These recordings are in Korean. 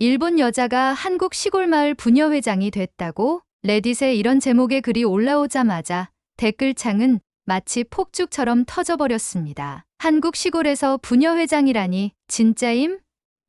일본 여자가 한국 시골 마을 부녀회장이 됐다고? 레딧에 이런 제목의 글이 올라오자마자 댓글창은 마치 폭죽처럼 터져버렸습니다. 한국 시골에서 부녀회장이라니 진짜임?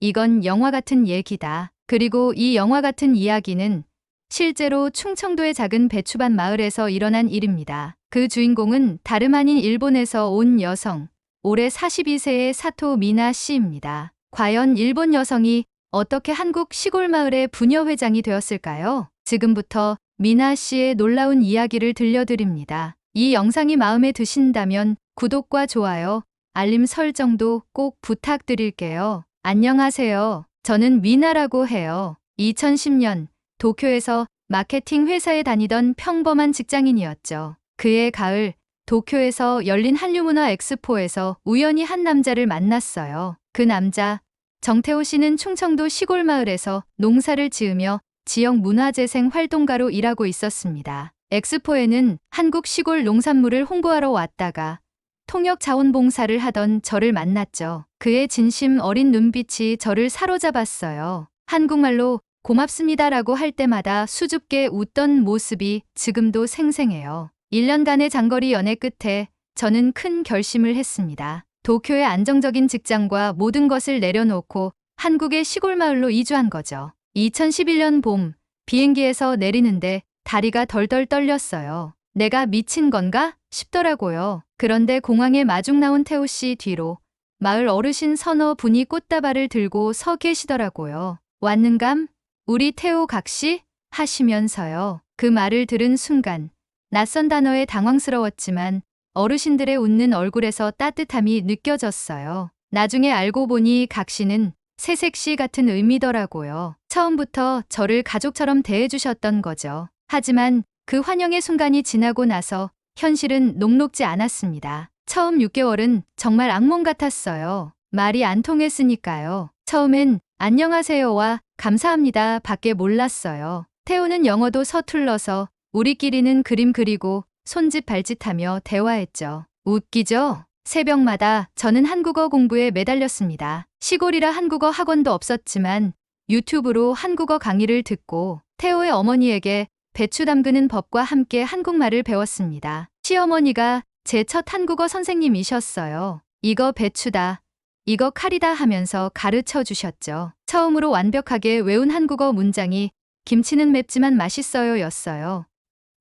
이건 영화 같은 얘기다. 그리고 이 영화 같은 이야기는 실제로 충청도의 작은 배추밭 마을에서 일어난 일입니다. 그 주인공은 다름 아닌 일본에서 온 여성, 올해 42세의 사토 미나 씨입니다. 과연 일본 여성이 어떻게 한국 시골 마을의 부녀회장이 되었을까요? 지금부터 미나 씨의 놀라운 이야기를 들려드립니다. 이 영상이 마음에 드신다면 구독과 좋아요, 알림 설정도 꼭 부탁드릴게요. 안녕하세요. 저는 미나라고 해요. 2010년 도쿄에서 마케팅 회사에 다니던 평범한 직장인이었죠. 그해 가을 도쿄에서 열린 한류문화 엑스포에서 우연히 한 남자를 만났어요. 그 남자 정태호 씨는 충청도 시골 마을에서 농사를 지으며 지역 문화재생 활동가로 일하고 있었습니다. 엑스포에는 한국 시골 농산물을 홍보하러 왔다가 통역 자원봉사를 하던 저를 만났죠. 그의 진심 어린 눈빛이 저를 사로잡았어요. 한국말로 고맙습니다라고 할 때마다 수줍게 웃던 모습이 지금도 생생해요. 1년간의 장거리 연애 끝에 저는 큰 결심을 했습니다. 도쿄의 안정적인 직장과 모든 것을 내려놓고 한국의 시골 마을로 이주한 거죠. 2011년 봄, 비행기에서 내리는데 다리가 덜덜 떨렸어요. 내가 미친 건가 싶더라고요. 그런데 공항에 마중 나온 태호 씨 뒤로 마을 어르신 서너 분이 꽃다발을 들고 서 계시더라고요. 왔는감? 우리 태호 각시? 하시면서요. 그 말을 들은 순간 낯선 단어에 당황스러웠지만 어르신들의 웃는 얼굴에서 따뜻함이 느껴졌어요. 나중에 알고 보니 각시는 새색시 같은 의미더라고요. 처음부터 저를 가족처럼 대해주셨던 거죠. 하지만 그 환영의 순간이 지나고 나서 현실은 녹록지 않았습니다. 처음 6개월은 정말 악몽 같았어요. 말이 안 통했으니까요. 처음엔 안녕하세요와 감사합니다 밖에 몰랐어요. 태우는 영어도 서툴러서 우리끼리는 그림 그리고 손짓 발짓하며 대화했죠. 웃기죠? 새벽마다 저는 한국어 공부에 매달렸습니다. 시골이라 한국어 학원도 없었지만 유튜브로 한국어 강의를 듣고 태호의 어머니에게 배추 담그는 법과 함께 한국말을 배웠습니다. 시어머니가 제 첫 한국어 선생님이셨어요. 이거 배추다, 이거 칼이다 하면서 가르쳐 주셨죠. 처음으로 완벽하게 외운 한국어 문장이 김치는 맵지만 맛있어요 였어요.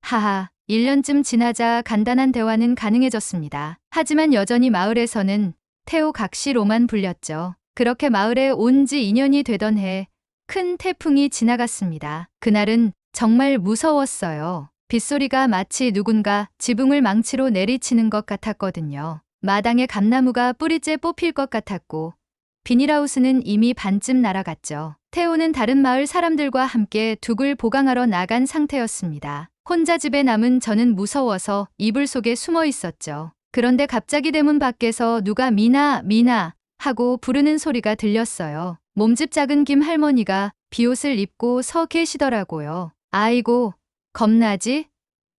하하, 1년쯤 지나자 간단한 대화는 가능해졌습니다. 하지만 여전히 마을에서는 태호 각시로만 불렸죠. 그렇게 마을에 온 지 2년이 되던 해 큰 태풍이 지나갔습니다. 그날은 정말 무서웠어요. 빗소리가 마치 누군가 지붕을 망치로 내리치는 것 같았거든요. 마당에 감나무가 뿌리째 뽑힐 것 같았고 비닐하우스는 이미 반쯤 날아갔죠. 태호는 다른 마을 사람들과 함께 둑을 보강하러 나간 상태였습니다. 혼자 집에 남은 저는 무서워서 이불 속에 숨어 있었죠. 그런데 갑자기 대문 밖에서 누가 미나, 미나 하고 부르는 소리가 들렸어요. 몸집 작은 김 할머니가 비옷을 입고 서 계시더라고요. 아이고, 겁나지?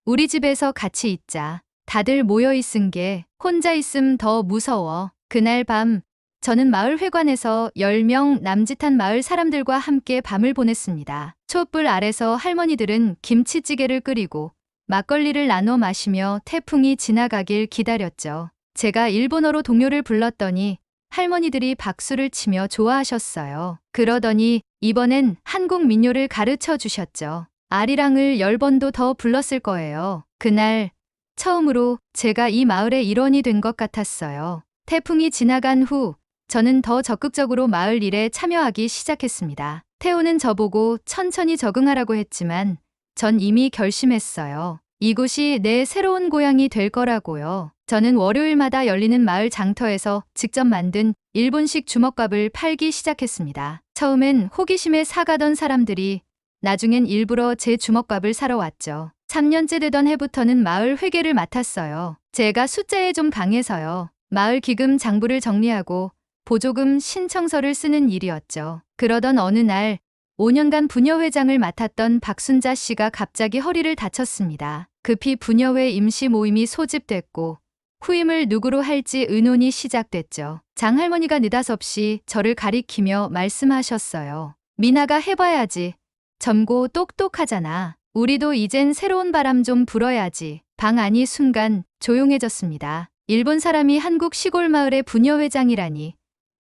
우리 집에서 같이 있자. 다들 모여 있은 게 혼자 있음 더 무서워. 그날 밤 저는 마을 회관에서 10명 남짓한 마을 사람들과 함께 밤을 보냈습니다. 촛불 아래서 할머니들은 김치찌개를 끓이고 막걸리를 나눠 마시며 태풍이 지나가길 기다렸죠. 제가 일본어로 동요를 불렀더니 할머니들이 박수를 치며 좋아하셨어요. 그러더니 이번엔 한국 민요를 가르쳐 주셨죠. 아리랑을 10번도 더 불렀을 거예요. 그날 처음으로 제가 이 마을의 일원이 된 것 같았어요. 태풍이 지나간 후 저는 더 적극적으로 마을 일에 참여하기 시작했습니다. 태호는 저보고 천천히 적응하라고 했지만 전 이미 결심했어요. 이곳이 내 새로운 고향이 될 거라고요. 저는 월요일마다 열리는 마을 장터에서 직접 만든 일본식 주먹밥을 팔기 시작했습니다. 처음엔 호기심에 사가던 사람들이 나중엔 일부러 제 주먹밥을 사러 왔죠. 3년째 되던 해부터는 마을 회계를 맡았어요. 제가 숫자에 좀 강해서요. 마을 기금 장부를 정리하고 보조금 신청서를 쓰는 일이었죠. 그러던 어느 날 5년간 부녀회장을 맡았던 박순자 씨가 갑자기 허리를 다쳤습니다. 급히 부녀회 임시 모임이 소집됐고 후임을 누구로 할지 의논이 시작됐죠. 장할머니가 느닷없이 저를 가리키며 말씀하셨어요. 미나가 해봐야지. 젊고 똑똑하잖아. 우리도 이젠 새로운 바람 좀 불어야지. 방 안이 순간 조용해졌습니다. 일본 사람이 한국 시골 마을의 부녀회장이라니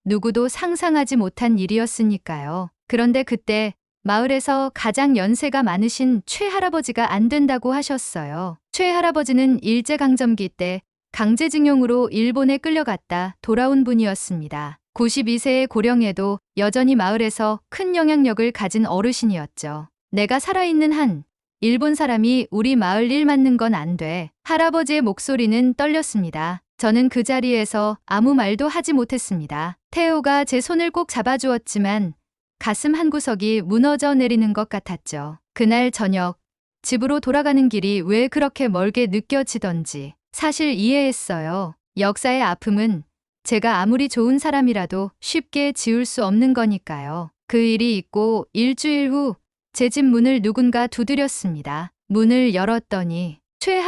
누구도 상상하지 못한 일이었으니까요. 그런데 그때 마을에서 가장 연세가 많으신 최 할아버지가 안 된다고 하셨어요. 최 할아버지는 일제강점기 때 강제징용으로 일본에 끌려갔다 돌아온 분이었습니다. 92세의 고령에도 여전히 마을에서 큰 영향력을 가진 어르신이었죠. 내가 살아있는 한 일본 사람이 우리 마을 일 맡는 건 안 돼. 할아버지의 목소리는 떨렸습니다. 저는 그 자리에서 아무 말도 하지 못했습니다. 태호가 제 손을 꼭 잡아주었지만 가슴 한구석이 무너져 내리는 것 같았죠. 그날 저녁 집으로 돌아가는 길이 왜 그렇게 멀게 느껴지던지 사실 이해했어요. 역사의 아픔은 제가 아무리 좋은 사람이라도 쉽게 지울 수 없는 거니까요. 그 일이 있고 일주일 후 제 집 문을 누군가 두드렸습니다. 문을 열었더니 최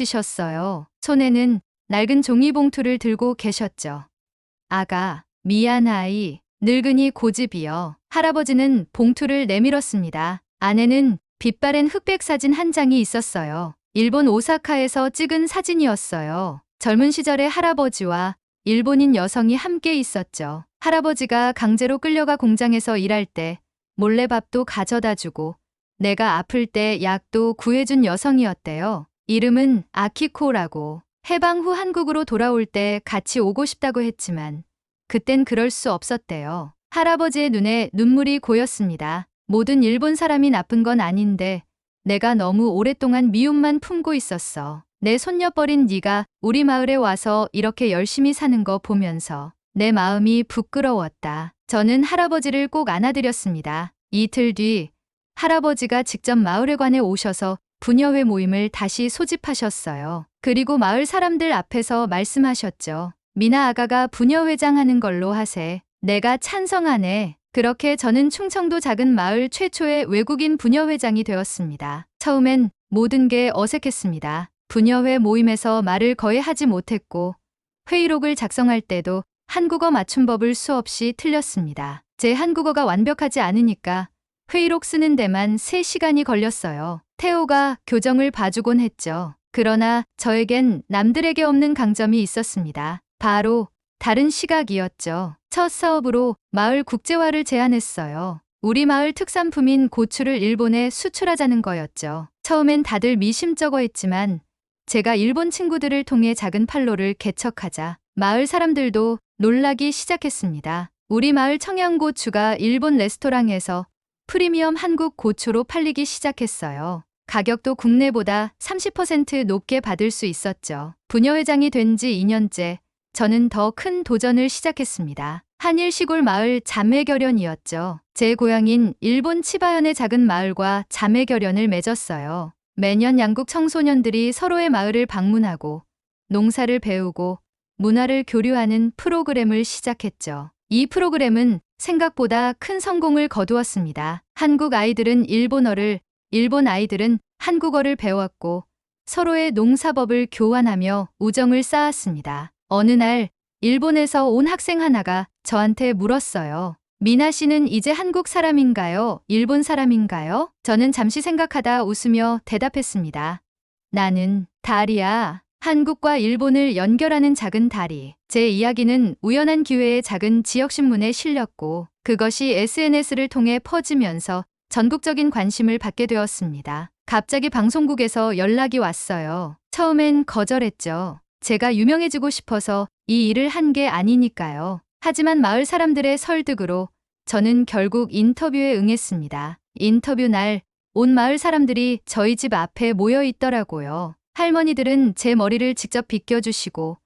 할아버지셨어요. 손에는 낡은 종이봉투를 들고 계셨죠. 아가, 미안하이, 늙은이 고집이여. 할아버지는 봉투를 내밀었습니다. 안에는 빛바랜 흑백 사진 한 장이 있었어요. 일본 오사카에서 찍은 사진이었어요. 젊은 시절의 할아버지와 일본인 여성이 함께 있었죠. 할아버지가 강제로 끌려가 공장에서 일할 때 몰래 밥도 가져다 주고 내가 아플 때 약도 구해준 여성이었대요. 이름은 아키코라고. 해방 후 한국으로 돌아올 때 같이 오고 싶다고 했지만 그땐 그럴 수 없었대요. 할아버지의 눈에 눈물이 고였습니다. 모든 일본 사람이 나쁜 건 아닌데 내가 너무 오랫동안 미움만 품고 있었어. 내 손녀뻘인 네가 우리 마을에 와서 이렇게 열심히 사는 거 보면서 내 마음이 부끄러웠다. 저는 할아버지를 꼭 안아드렸습니다. 이틀 뒤 할아버지가 직접 마을회관에 오셔서 부녀회 모임을 다시 소집하셨어요. 그리고 마을 사람들 앞에서 말씀하셨죠. 미나 아가가 부녀회장 하는 걸로 하세. 내가 찬성하네. 그렇게 저는 충청도 작은 마을 최초의 외국인 부녀회장이 되었습니다. 처음엔 모든 게 어색했습니다. 부녀회 모임에서 말을 거의 하지 못했고 회의록을 작성할 때도 한국어 맞춤법을 수없이 틀렸습니다. 제 한국어가 완벽하지 않으니까 회의록 쓰는 데만 3시간이 걸렸어요. 태호가 교정을 봐주곤 했죠. 그러나 저에겐 남들에게 없는 강점이 있었습니다. 바로 다른 시각이었죠. 첫 사업으로 마을 국제화를 제안했어요. 우리 마을 특산품인 고추를 일본에 수출하자는 거였죠. 처음엔 다들 미심쩍어했지만 제가 일본 친구들을 통해 작은 판로를 개척하자 마을 사람들도 놀라기 시작했습니다. 우리 마을 청양고추가 일본 레스토랑에서 프리미엄 한국 고추로 팔리기 시작했어요. 가격도 국내보다 30% 높게 받을 수 있었죠. 부녀회장이 된 지 2년째 저는 더 큰 도전을 시작했습니다. 한일 시골 마을 자매결연이었죠. 제 고향인 일본 치바현의 작은 마을과 자매결연을 맺었어요. 매년 양국 청소년들이 서로의 마을을 방문하고 농사를 배우고 문화를 교류하는 프로그램을 시작했죠. 이 프로그램은 생각보다 큰 성공을 거두었습니다. 한국 아이들은 일본어를, 일본 아이들은 한국어를 배웠고 서로의 농사법을 교환하며 우정을 쌓았습니다. 어느 날 일본에서 온 학생 하나가 저한테 물었어요. 미나 씨는 이제 한국 사람인가요? 일본 사람인가요? 저는 잠시 생각하다 웃으며 대답했습니다. 나는 다리야. 한국과 일본을 연결하는 작은 다리. 제 이야기는 우연한 기회에 작은 지역신문에 실렸고 그것이 SNS를 통해 퍼지면서 전국적인 관심을 받게 되었습니다. 갑자기 방송국에서 연락이 왔어요. 처음엔 거절했죠. 제가 유명해지고 싶어서 이 일을 한 게 아니니까요. 하지만 마을 사람들의 설득으로 저는 결국 인터뷰에 응했습니다. 인터뷰 날 온 마을 사람들이 저희 집 앞에 모여 있더라고요. 할머니들은 제 머리를 직접 빗겨주시고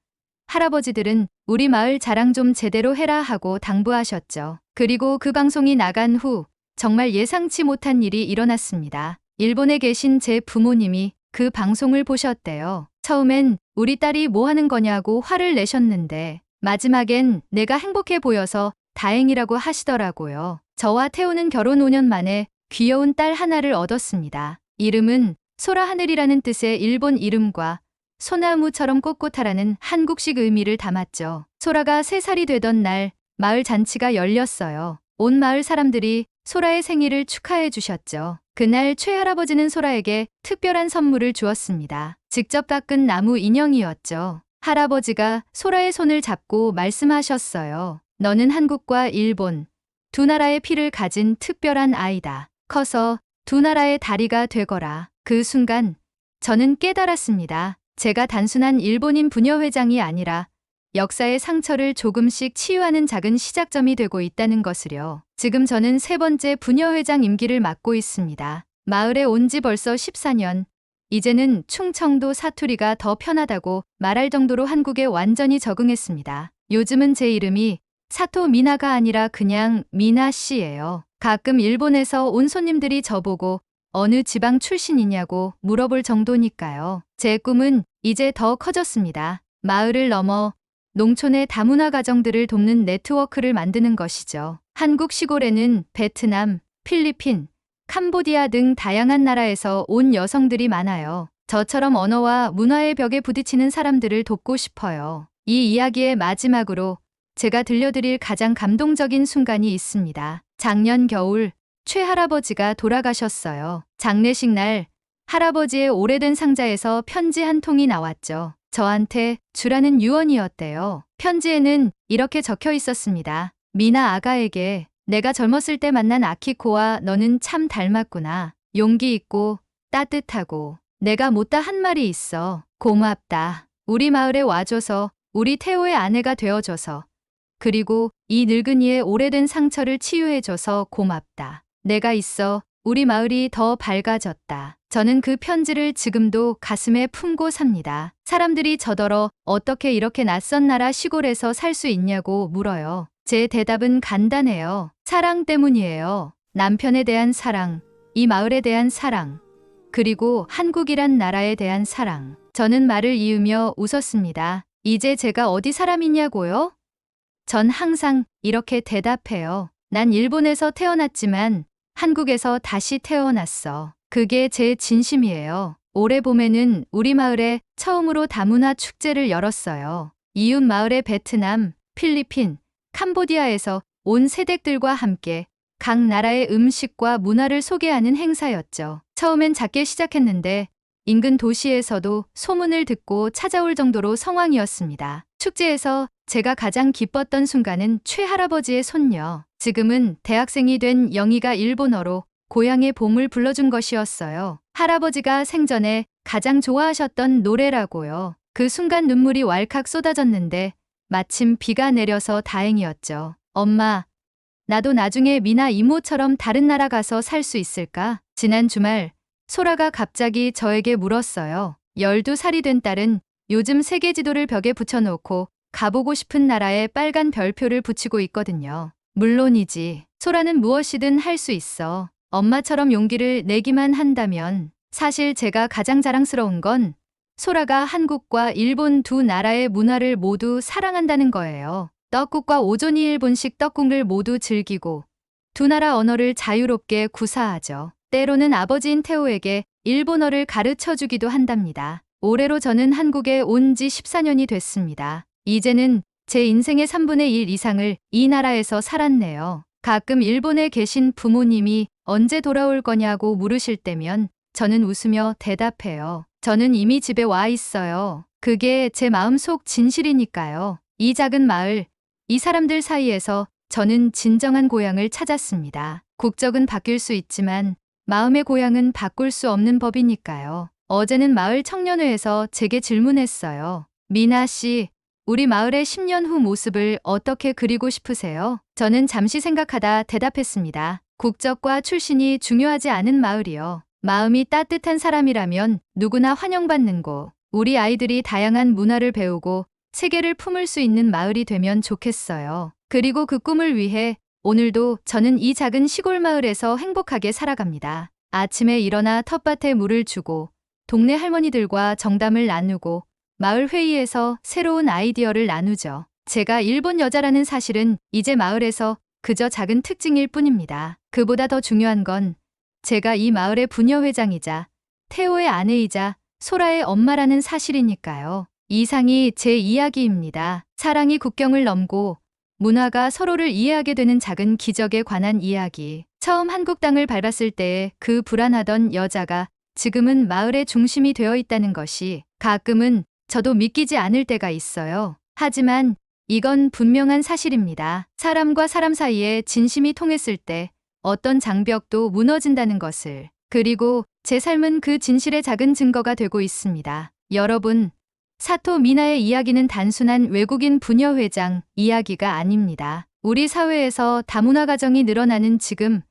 할아버지들은 우리 마을 자랑 좀 제대로 해라 하고 당부하셨죠. 그리고 그 방송이 나간 후 정말 예상치 못한 일이 일어났습니다. 일본에 계신 제 부모님이 그 방송을 보셨대요. 처음엔 우리 딸이 뭐 하는 거냐고 화를 내셨는데 마지막엔 내가 행복해 보여서 다행이라고 하시더라고요. 저와 태우는 결혼 5년 만에 귀여운 딸 하나를 얻었습니다. 이름은 소라 하늘이라는 뜻의 일본 이름과 소나무처럼 꼿꼿하라는 한국식 의미를 담았죠. 소라가 3살이 되던 날 마을 잔치가 열렸어요. 온 마을 사람들이 소라의 생일을 축하해 주셨죠. 그날 최할아버지는 소라에게 특별한 선물을 주었습니다. 직접 깎은 나무 인형이었죠. 할아버지가 소라의 손을 잡고 말씀하셨어요. 너는 한국과 일본, 두 나라의 피를 가진 특별한 아이다. 커서 두 나라의 다리가 되거라. 그 순간 저는 깨달았습니다. 제가 단순한 일본인 부녀회장이 아니라 역사의 상처를 조금씩 치유하는 작은 시작점이 되고 있다는 것을요. 지금 저는 3번째 부녀회장 임기를 맡고 있습니다. 마을에 온 지 벌써 14년. 이제는 충청도 사투리가 더 편하다고 말할 정도로 한국에 완전히 적응했습니다. 요즘은 제 이름이 사토 미나가 아니라 그냥 미나 씨예요. 가끔 일본에서 온 손님들이 저보고 어느 지방 출신이냐고 물어볼 정도니까요. 제 꿈은 이제 더 커졌습니다. 마을을 넘어 농촌의 다문화 가정들을 돕는 네트워크를 만드는 것이죠. 한국 시골에는 베트남, 필리핀, 캄보디아 등 다양한 나라에서 온 여성들이 많아요. 저처럼 언어와 문화의 벽에 부딪히는 사람들을 돕고 싶어요. 이 이야기의 마지막으로 제가 들려드릴 가장 감동적인 순간이 있습니다. 작년 겨울 최할아버지가 돌아가셨어요. 장례식 날 할아버지의 오래된 상자에서 편지 한 통이 나왔죠. 저한테 주라는 유언이었대요. 편지에는 이렇게 적혀 있었습니다. 미나 아가에게 내가 젊었을 때 만난 아키코와 너는 참 닮았구나. 용기 있고 따뜻하고 내가 못다 한 말이 있어. 고맙다. 우리 마을에 와줘서 우리 태호의 아내가 되어줘서 그리고 이 늙은이의 오래된 상처를 치유해줘서 고맙다. 내가 있어 우리 마을이 더 밝아졌다. 저는 그 편지를 지금도 가슴에 품고 삽니다. 사람들이 저더러 어떻게 이렇게 낯선 나라 시골에서 살 수 있냐고 물어요. 제 대답은 간단해요. 사랑 때문이에요. 남편에 대한 사랑, 이 마을에 대한 사랑, 그리고 한국이란 나라에 대한 사랑. 저는 말을 이으며 웃었습니다. 이제 제가 어디 사람이냐고요? 전 항상 이렇게 대답해요. 난 일본에서 태어났지만 한국에서 다시 태어났어. 그게 제 진심이에요. 올해 봄에는 우리 마을에 처음으로 다문화 축제를 열었어요. 이웃 마을의 베트남, 필리핀, 캄보디아에서 온 세댁들과 함께 각 나라의 음식과 문화를 소개하는 행사였죠. 처음엔 작게 시작했는데 인근 도시에서도 소문을 듣고 찾아올 정도로 성황이었습니다. 축제에서 제가 가장 기뻤던 순간은 최할아버지의 손녀, 지금은 대학생이 된 영희가 일본어로 고향의 봄을 불러준 것이었어요. 할아버지가 생전에 가장 좋아하셨던 노래라고요. 그 순간 눈물이 왈칵 쏟아졌는데 마침 비가 내려서 다행이었죠. 엄마, 나도 나중에 미나 이모처럼 다른 나라 가서 살 수 있을까? 지난 주말 소라가 갑자기 저에게 물었어요. 12살이 된 딸은 요즘 세계 지도를 벽에 붙여놓고 가보고 싶은 나라에 빨간 별표를 붙이고 있거든요. 물론이지. 소라는 무엇이든 할 수 있어. 엄마처럼 용기를 내기만 한다면. 사실 제가 가장 자랑스러운 건 소라가 한국과 일본 두 나라의 문화를 모두 사랑한다는 거예요. 떡국과 오존이 일본식 떡국을 모두 즐기고 두 나라 언어를 자유롭게 구사하죠. 때로는 아버지인 태호에게 일본어를 가르쳐주기도 한답니다. 올해로 저는 한국에 온 지 14년이 됐습니다. 이제는 제 인생의 3분의 1 이상을 이 나라에서 살았네요. 가끔 일본에 계신 부모님이 언제 돌아올 거냐고 물으실 때면 저는 웃으며 대답해요. 저는 이미 집에 와 있어요. 그게 제 마음속 진실이니까요. 이 작은 마을, 이 사람들 사이에서 저는 진정한 고향을 찾았습니다. 국적은 바뀔 수 있지만 마음의 고향은 바꿀 수 없는 법이니까요. 어제는 마을 청년회에서 제게 질문했어요. 미나 씨, 우리 마을의 10년 후 모습을 어떻게 그리고 싶으세요? 저는 잠시 생각하다 대답했습니다. 국적과 출신이 중요하지 않은 마을이요. 마음이 따뜻한 사람이라면 누구나 환영받는 곳. 우리 아이들이 다양한 문화를 배우고 세계를 품을 수 있는 마을이 되면 좋겠어요. 그리고 그 꿈을 위해 오늘도 저는 이 작은 시골 마을에서 행복하게 살아갑니다. 아침에 일어나 텃밭에 물을 주고 동네 할머니들과 정담을 나누고 마을 회의에서 새로운 아이디어를 나누죠. 제가 일본 여자라는 사실은 이제 마을에서 그저 작은 특징일 뿐입니다. 그보다 더 중요한 건 제가 이 마을의 부녀회장이자 태호의 아내이자 소라의 엄마라는 사실이니까요. 이상이 제 이야기입니다. 사랑이 국경을 넘고 문화가 서로를 이해하게 되는 작은 기적에 관한 이야기. 처음 한국 땅을 밟았을 때의 그 불안하던 여자가 지금은 마을의 중심이 되어 있다는 것이 가끔은 저도 믿기지 않을 때가 있어요. 하지만 이건 분명한 사실입니다. 사람과 사람 사이에 진심이 통했을 때 어떤 장벽도 무너진다는 것을. 그리고 제 삶은 그 진실의 작은 증거가 되고 있습니다. 여러분, 사토 미나의 이야기는 단순한 외국인 부녀 회장 이야기가 아닙니다. 우리 사회에서 다문화 가정이 늘어나는 지금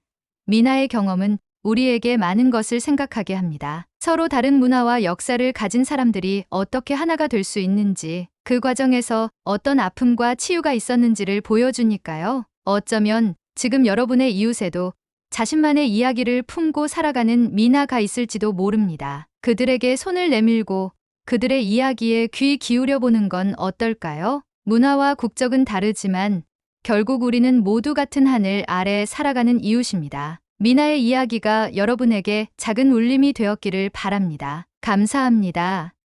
미나의 경험은 우리에게 많은 것을 생각하게 합니다. 서로 다른 문화와 역사를 가진 사람들이 어떻게 하나가 될 수 있는지, 그 과정에서 어떤 아픔과 치유가 있었는지를 보여주니까요. 어쩌면 지금 여러분의 이웃에도 자신만의 이야기를 품고 살아가는 미나가 있을지도 모릅니다. 그들에게 손을 내밀고 그들의 이야기에 귀 기울여 보는 건 어떨까요? 문화와 국적은 다르지만 결국 우리는 모두 같은 하늘 아래 살아가는 이웃입니다. 미나의 이야기가 여러분에게 작은 울림이 되었기를 바랍니다. 감사합니다.